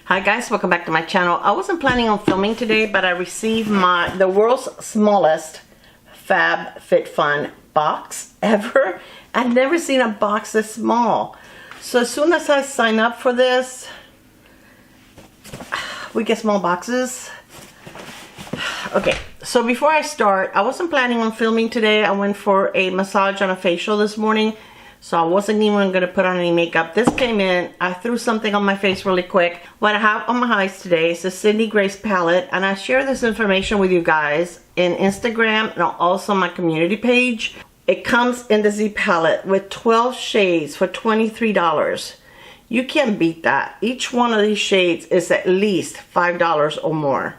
Hi guys, welcome back to my channel. I wasn't planning on filming today, but I received the world's smallest FabFitFun box ever. I've never seen a box this small. So as soon as I sign up for this, we get small boxes. Okay, so before I start, I wasn't planning on filming today. I went for a massage and a facial this morning, so I wasn't even going to put on any makeup. This came in, I threw something on my face really quick. What I have on my eyes today is the Cindy Grace palette, and I share this information with you guys in Instagram and also my community page. It comes in the Z palette with 12 shades for $23. You can't beat that. Each one of these shades is at least $5 or more.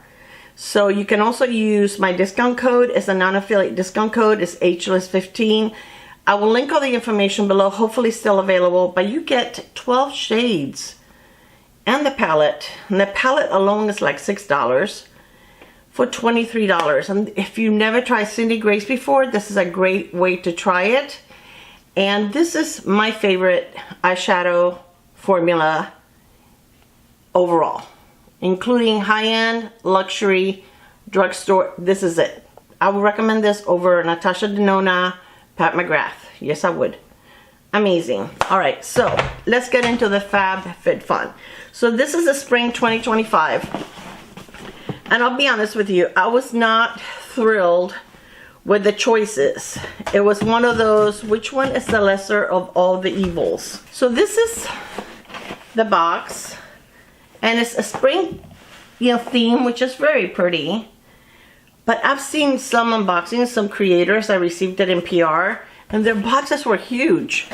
So you can also use my discount code. It's a non-affiliate discount code. It's HLIST15. I will link all the information below, hopefully still available, but you get 12 shades and the palette. And the palette alone is like $6 for $23. And if you've never tried Cindy Grace before, this is a great way to try it. And this is my favorite eyeshadow formula overall, including high-end, luxury, drugstore. This is it. I would recommend this over Natasha Denona, Pat McGrath. Yes, I would. Amazing. All right, so let's get into the FabFitFun. So this is the spring 2025. And I'll be honest with you, I was not thrilled with the choices. It was one of those, which one is the lesser of all the evils? So this is the box, and it's a spring, theme, which is very pretty. But I've seen some unboxings, some creators, I received it in PR, and their boxes were huge.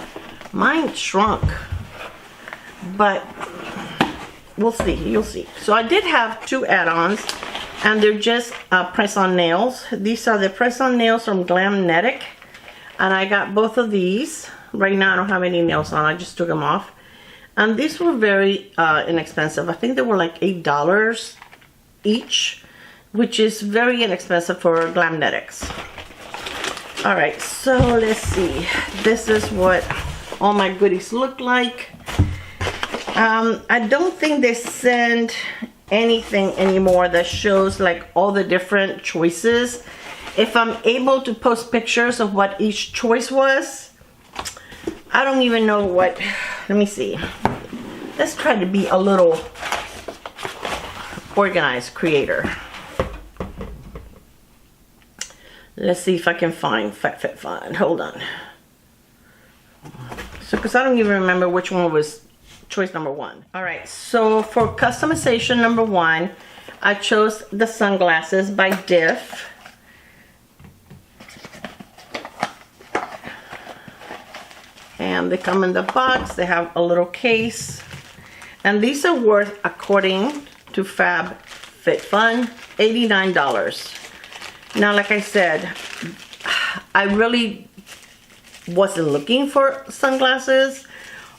Mine shrunk, but we'll see, you'll see. So I did have two add-ons, and they're just press-on nails. These are the press-on nails from Gourmande, and I got both of these. Right now I don't have any nails on, I just took them off. And these were very inexpensive. I think they were like $8 each, which is very inexpensive for Gourmande. All right, so let's see. This is what all my goodies look like. I don't think they send anything anymore that shows like all the different choices. If I'm able to post pictures of what each choice was, I don't even know what. Let me see. Let's try to be a little organized creator. Let's see if I can find FabFitFun. Hold on. So, because I don't even remember which one was choice number one. All right, so for customization number one, I chose the sunglasses by Diff. And they come in the box. They have a little case. And these are worth, according to FabFitFun, $89. Now, like I said, I really wasn't looking for sunglasses,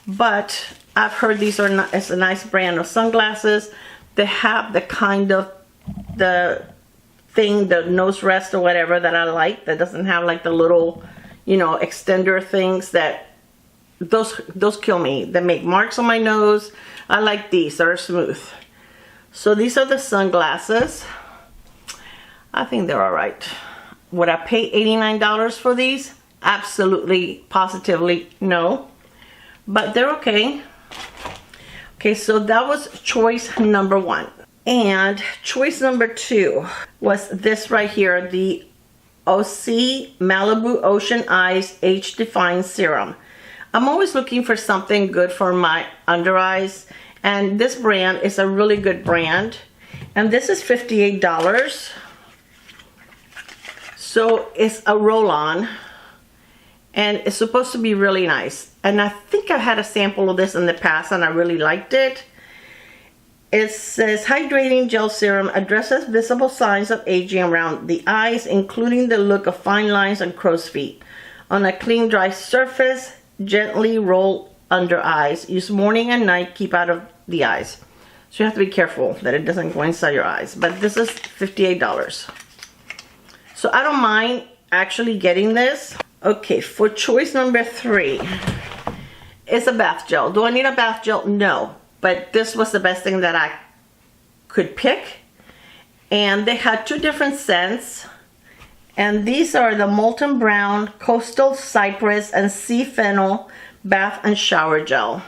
but I've heard these are not, it's a nice brand of sunglasses. They have the kind of the thing, the nose rest or whatever that I like, that doesn't have like the little, extender things that those kill me. They make marks on my nose. I like these, they're smooth. So these are the sunglasses. I think they're all right. Would I pay $89 for these? Absolutely, positively, no. But they're okay. Okay, so that was choice number one. And choice number two was this right here, the OC Malibu Ocean Eyes Age Define Serum. I'm always looking for something good for my under eyes, and this brand is a really good brand. And this is $58. So it's a roll-on, and it's supposed to be really nice. And I think I've had a sample of this in the past, and I really liked it. It says, hydrating gel serum addresses visible signs of aging around the eyes, including the look of fine lines and crow's feet. On a clean, dry surface, gently roll under eyes. Use morning and night, keep out of the eyes. So you have to be careful that it doesn't go inside your eyes. But this is $58. So I don't mind actually getting this. Okay, for choice number three, it's a bath gel. Do I need a bath gel? No. But this was the best thing that I could pick. And they had 2 different scents. And these are the Molten Brown, Coastal Cypress, and Sea Fennel Bath and Shower Gel.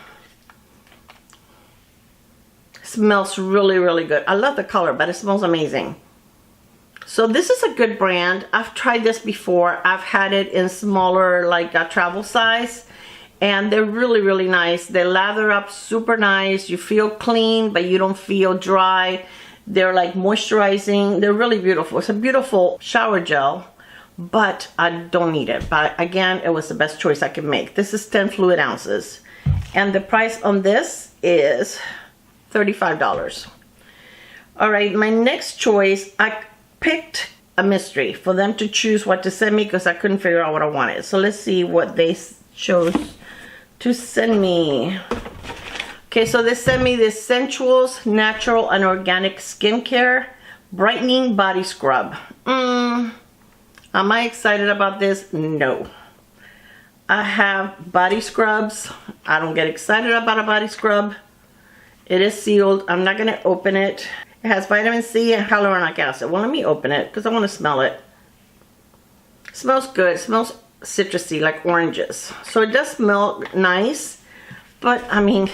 Smells really, really good. I love the color, but it smells amazing. So this is a good brand. I've tried this before. I've had it in smaller, like a travel size. And they're really, really nice. They lather up super nice. You feel clean, but you don't feel dry. They're like moisturizing. They're really beautiful. It's a beautiful shower gel, but I don't need it. But again, it was the best choice I could make. This is 10 fluid ounces. And the price on this is $35. All right, my next choice, I picked a mystery for them to choose what to send me because I couldn't figure out what I wanted. So let's see what they chose to send me. Okay, so they sent me this Sensuals Natural and Organic Skincare Brightening Body Scrub. Am I excited about this? No. I have body scrubs. I don't get excited about a body scrub. It is sealed. I'm not going to open it. It has vitamin C and hyaluronic acid. Well, let me open it because I want to smell it. It smells good. It smells citrusy, like oranges. So it does smell nice, but I mean,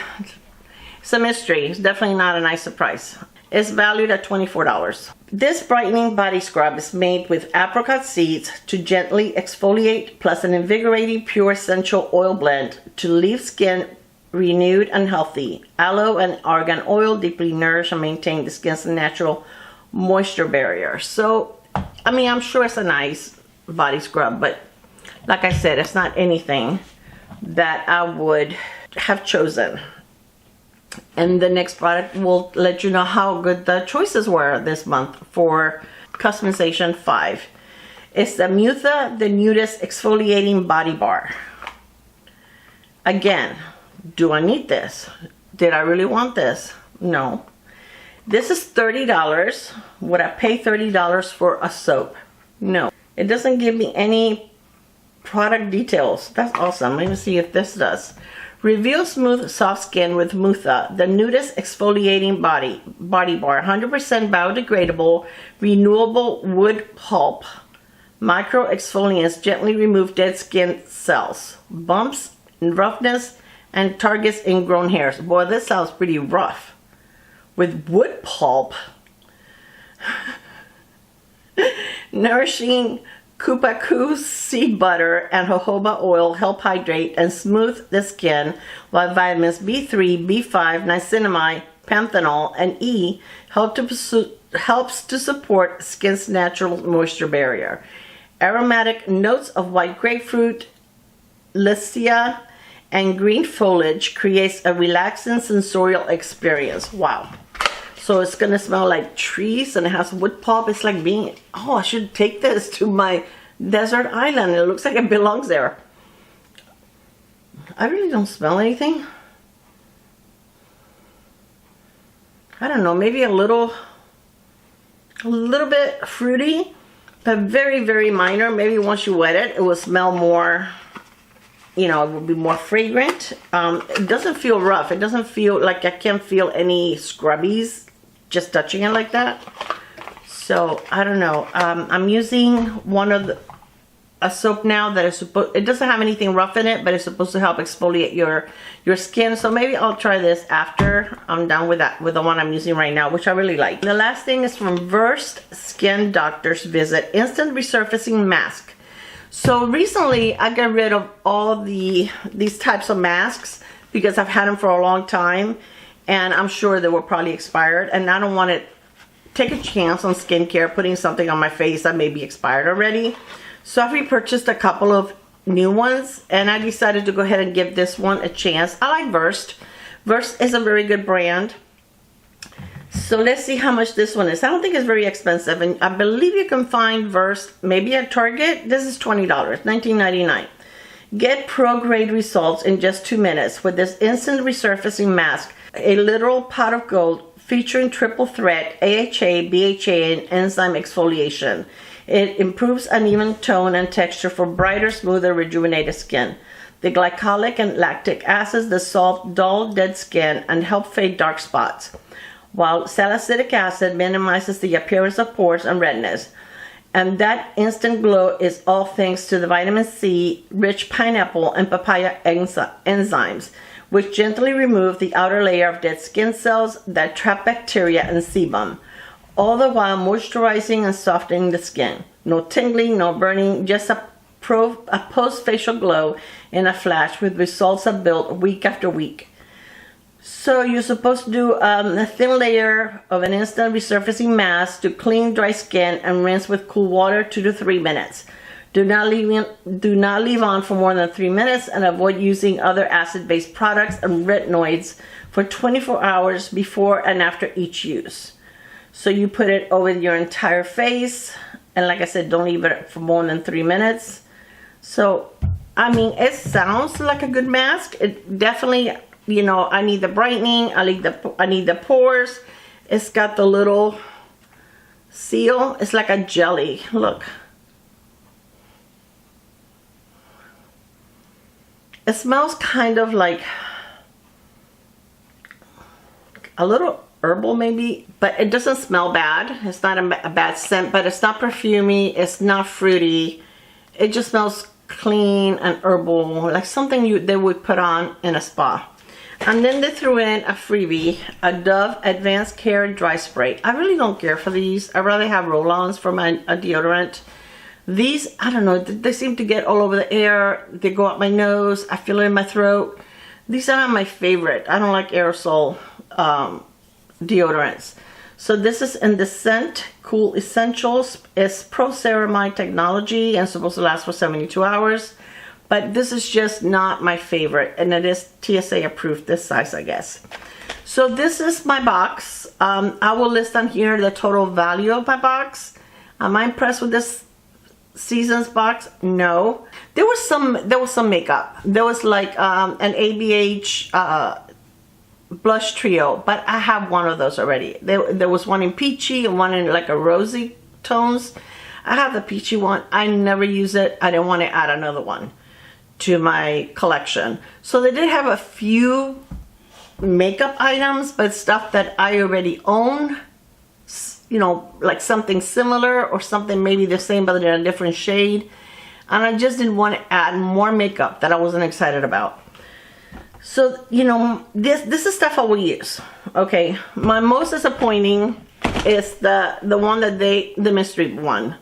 it's a mystery. It's definitely not a nice surprise. It's valued at $24. This brightening body scrub is made with apricot seeds to gently exfoliate, plus an invigorating pure essential oil blend to leave skin renewed and healthy. Aloe and argan oil deeply nourish and maintain the skin's natural moisture barrier. So, I mean, I'm sure it's a nice body scrub, but like I said, it's not anything that I would have chosen. And the next product will let you know how good the choices were this month for customization 5. It's the Mutha the Nudist Exfoliating Body Bar. Again, do I need this? Did I really want this? No. This is $30. Would I pay $30 for a soap? No. It doesn't give me any product details. That's awesome. Let me see if this does. Reveal smooth, soft skin with Mutha, the Nudist Exfoliating Body Bar. 100% biodegradable, renewable wood pulp. Micro exfoliants gently remove dead skin cells, bumps, roughness, and targets ingrown hairs. Boy, this sounds pretty rough. With wood pulp. Nourishing Kupaku seed butter and jojoba oil help hydrate and smooth the skin, while vitamins B3, B5, niacinamide, panthenol, and E helps to support skin's natural moisture barrier. Aromatic notes of white grapefruit, lycia, and green foliage creates a relaxing sensorial experience. Wow. So it's gonna smell like trees and it has wood pulp. It's like being, oh, I should take this to my desert island. It looks like it belongs there. I really don't smell anything. I don't know, maybe a little bit fruity, but very, very minor. Maybe once you wet it, it will smell more, you know, it will be more fragrant. It doesn't feel rough. It doesn't feel like I can't feel any scrubbies just touching it like that. So I don't know. I'm using a soap now that is supposed, it doesn't have anything rough in it, but it's supposed to help exfoliate your skin. So maybe I'll try this after I'm done with that, with the one I'm using right now, which I really like. The last thing is from Versed Skin Doctor's Visit Instant Resurfacing Mask. So recently I got rid of all these types of masks because I've had them for a long time and I'm sure they were probably expired, and I don't want to take a chance on skincare putting something on my face that may be expired already. So I've repurchased a couple of new ones and I decided to go ahead and give this one a chance. I like Versed. Versed is a very good brand. So let's see how much this one is. I don't think it's very expensive, and I believe you can find Versed maybe at Target. This is $20, $19.99. Get pro grade results in just 2 minutes with this instant resurfacing mask, a literal pot of gold featuring triple threat AHA, BHA, and enzyme exfoliation. It improves uneven tone and texture for brighter, smoother, rejuvenated skin. The glycolic and lactic acids dissolve dull, dead skin and help fade dark spots. while salicylic acid minimizes the appearance of pores and redness. And that instant glow is all thanks to the vitamin C, rich pineapple, and papaya enzymes, which gently remove the outer layer of dead skin cells that trap bacteria and sebum, all the while moisturizing and softening the skin. No tingling, no burning, just a post-facial glow in a flash with results that build week after week. So you're supposed to do a thin layer of an instant resurfacing mask to clean dry skin and rinse with cool water 2 to 3 minutes. Do not leave on for more than 3 minutes, and avoid using other acid-based products and retinoids for 24 hours before and after each use. So you put it over your entire face, and like I said, don't leave it for more than 3 minutes. So, I mean, it sounds like a good mask. It definitely, you know, I need the brightening, I need the pores. It's got the little seal. It's like a jelly. Look. It smells kind of like a little herbal maybe, but it doesn't smell bad. It's not a bad scent, but it's not perfumey. It's not fruity. It just smells clean and herbal, like something they would put on in a spa. And then they threw in a freebie, a Dove Advanced Care Dry Spray. I really don't care for these. I'd rather have roll-ons for my deodorant. These, I don't know, they seem to get all over the air. They go up my nose. I feel it in my throat. These are not my favorite. I don't like aerosol deodorants. So this is in the scent Cool Essentials. It's Pro Ceramide technology and supposed to last for 72 hours. But this is just not my favorite, and it is TSA approved this size, I guess. So this is my box. I will list on here the total value of my box. Am I impressed with this Seasons box? No. There was some makeup. There was like an ABH blush trio, but I have one of those already. There was one in peachy and one in like a rosy tones. I have the peachy one. I never use it. I didn't want to add another one to my collection. So they did have a few makeup items, but stuff that I already own, you know, like something similar or something maybe the same but in a different shade. And I just didn't want to add more makeup that I wasn't excited about. So, you know, this is stuff I will use. Okay, my most disappointing is the one that the mystery one.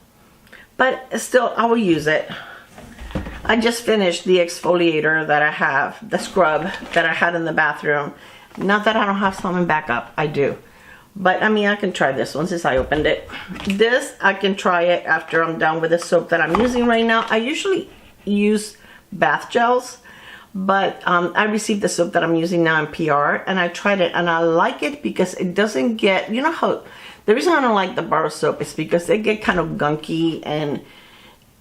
But still, I will use it. I just finished the exfoliator that I have, the scrub that I had in the bathroom. Not that I don't have some in backup, I do. But I mean, I can try this one since I opened it. This, I can try it after I'm done with the soap that I'm using right now. I usually use bath gels, but I received the soap that I'm using now in PR, and I tried it, and I like it because it doesn't get, you know how, the reason I don't like the bar soap is because they get kind of gunky, and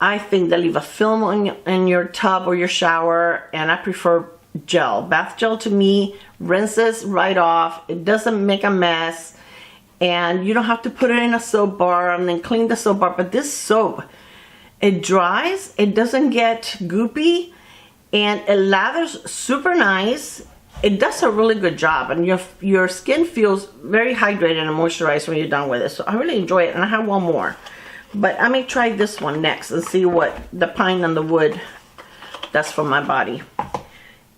I think they leave a film in your tub or your shower, and I prefer gel. Bath gel to me rinses right off. It doesn't make a mess, and you don't have to put it in a soap bar and then clean the soap bar. But this soap, it dries, it doesn't get goopy, and it lathers super nice. It does a really good job, and your skin feels very hydrated and moisturized when you're done with it. So I really enjoy it, and I have one more. But I may try this one next and see what the pine and the wood does for my body.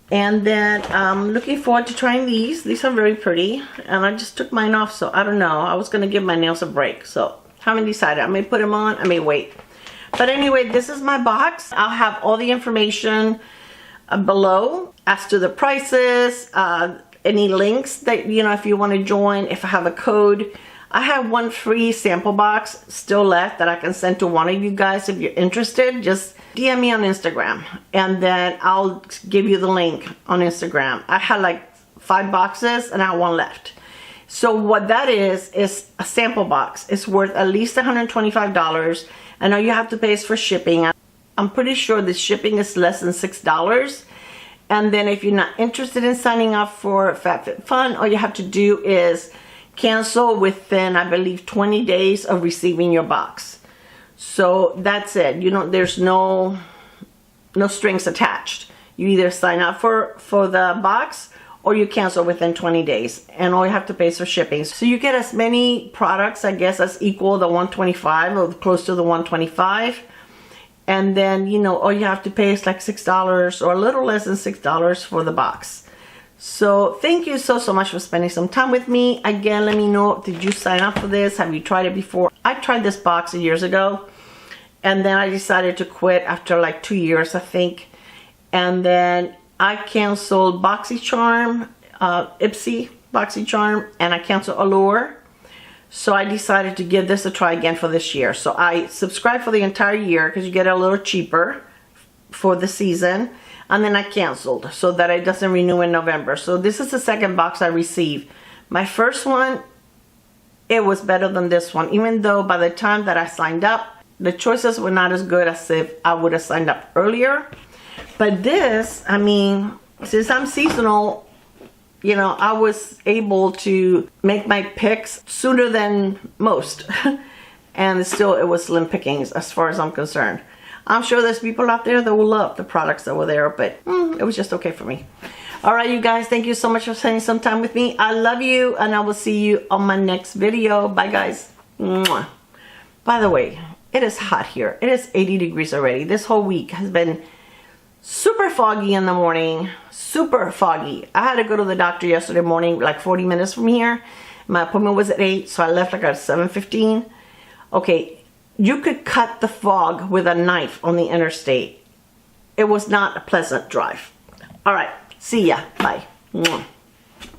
And then I'm looking forward to trying these. These are very pretty, and I just took mine off, so I don't know. I was gonna give my nails a break, so haven't decided. I may put them on, I may wait. But anyway, this is my box. I'll have all the information below as to the prices, any links that, you know, if you want to join, if I have a code. I have one free sample box still left that I can send to one of you guys. If you're interested, just DM me on Instagram, and then I'll give you the link on Instagram. I had like 5 boxes and I have one left. So what that is a sample box. It's worth at least $125, and all you have to pay is for shipping. I'm pretty sure the shipping is less than $6. And then if you're not interested in signing up for FabFitFun, all you have to do is cancel within, I believe, 20 days of receiving your box. So that's it. You know, there's no strings attached. You either sign up for the box, or you cancel within 20 days, and all you have to pay is for shipping. So you get as many products, I guess, as equal the 125 or close to the 125. And then, you know, all you have to pay is like $6 or a little less than $6 for the box. So thank you so much for spending some time with me. Again, let me know, did you sign up for this? Have you tried it before? I tried this box years ago, and then I decided to quit after like 2 years, I think. And then I canceled Boxycharm, Ipsy Boxycharm, and I canceled Allure. So I decided to give this a try again for this year. So I subscribed for the entire year because you get it a little cheaper for the season. And then I canceled so that it doesn't renew in November. So this is the second box I received. My first one, it was better than this one. Even though by the time that I signed up, the choices were not as good as if I would have signed up earlier. But this, I mean, since I'm seasonal, you know, I was able to make my picks sooner than most. And still, it was slim pickings as far as I'm concerned. I'm sure there's people out there that will love the products that were there, but it was just okay for me. All right, you guys, thank you so much for spending some time with me. I love you, and I will see you on my next video. Bye, guys. Mwah. By the way, it is hot here. It is 80 degrees already. This whole week has been super foggy in the morning. Super foggy. I had to go to the doctor yesterday morning, like 40 minutes from here. My appointment was at 8, so I left like at 7:15. Okay, you could cut the fog with a knife on the interstate. It was not a pleasant drive. All right, see ya. Bye. Mwah.